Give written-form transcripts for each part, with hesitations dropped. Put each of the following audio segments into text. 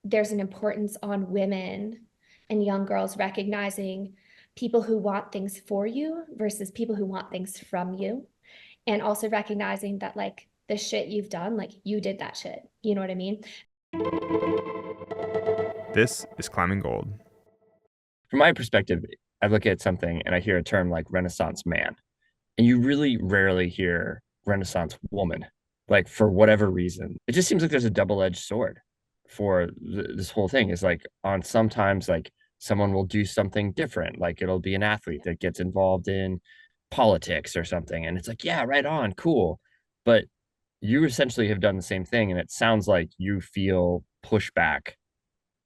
there's an importance on women and young girls recognizing people who want things for you versus people who want things from you. And also recognizing that like the shit you've done, like you did that shit. You know what I mean? This is Climbing Gold. From my perspective, I look at something and I hear a term like Renaissance man, and you really rarely hear Renaissance woman. Like for whatever reason, it just seems like there's a double-edged sword for this whole thing. Is like on sometimes like someone will do something different, like it'll be an athlete that gets involved in politics or something, and it's like, yeah, right on, cool. But you essentially have done the same thing, and it sounds like you feel pushback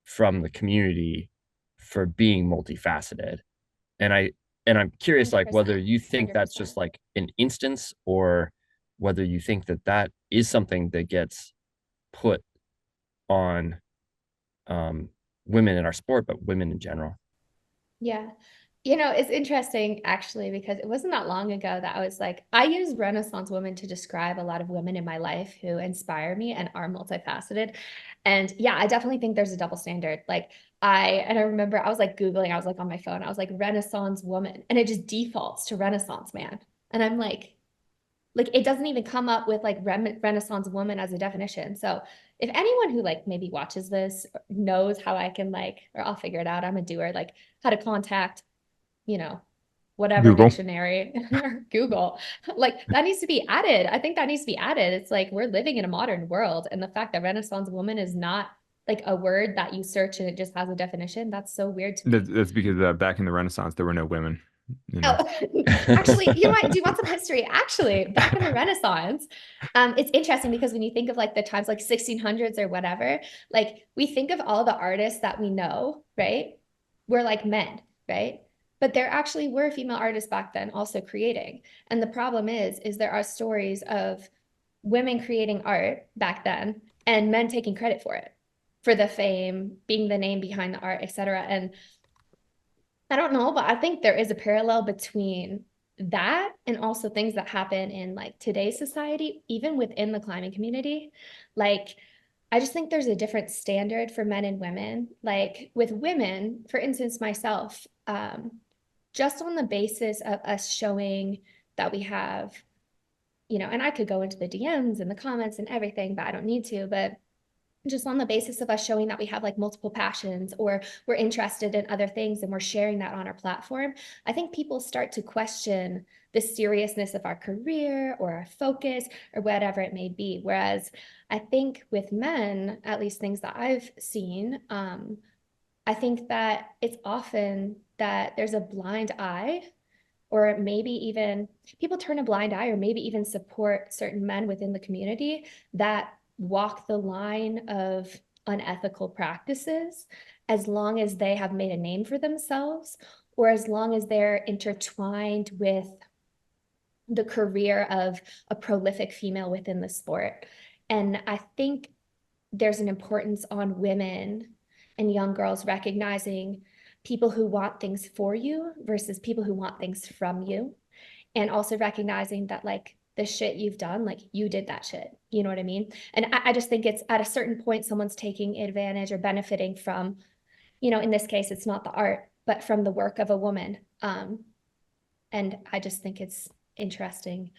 from the community for being multifaceted. And I'm curious, like, whether 100%. you think that's 100%. just like an instance, or whether you think that that is something that gets put on women in our sport, but women in general. Yeah. You know, it's interesting actually, because it wasn't that long ago that I was like, I use Renaissance women to describe a lot of women in my life who inspire me and are multifaceted. And yeah, I definitely think there's a double standard. And I remember I was like Googling, I was like on my phone, I was like Renaissance woman, and it just defaults to Renaissance man. And I'm like it doesn't even come up with like Renaissance woman as a definition. So if anyone who like maybe watches this knows how I can like, or I'll figure it out, I'm a doer, like how to contact, you know, whatever Google. dictionary or Google, like that needs to be added. I think that needs to be added. It's like we're living in a modern world. And the fact that Renaissance woman is not like a word that you search and it just has a definition, that's so weird to me. That's because back in the Renaissance, there were no women, you Oh, know. actually, you know what? Do you want some history? Actually, back in the Renaissance, it's interesting because when you think of like the times like 1600s or whatever, like we think of all the artists that we know, right? We're like men, right? But there actually were female artists back then also creating. And the problem is there are stories of women creating art back then and men taking credit for it, for the fame, being the name behind the art, etc. And I don't know, but I think there is a parallel between that and also things that happen in like today's society, even within the climbing community. Like, I just think there's a different standard for men and women. Like with women, for instance, myself, just on the basis of us showing that we have, you know, and I could go into the DMs and the comments and everything, but I don't need to. But just on the basis of us showing that we have like multiple passions or we're interested in other things and we're sharing that on our platform, I think people start to question the seriousness of our career or our focus or whatever it may be. Whereas I think with men, at least things that I've seen, I think that it's often that there's a blind eye, or maybe even people turn a blind eye or maybe even support certain men within the community that walk the line of unethical practices, as long as they have made a name for themselves or as long as they're intertwined with the career of a prolific female within the sport. And I think there's an importance on women and young girls recognizing people who want things for you versus people who want things from you. And also recognizing that like the shit you've done, like you did that shit. You know what I mean? And I just think it's at a certain point, someone's taking advantage or benefiting from, you know, in this case, it's not the art, but from the work of a woman. And I just think it's interesting.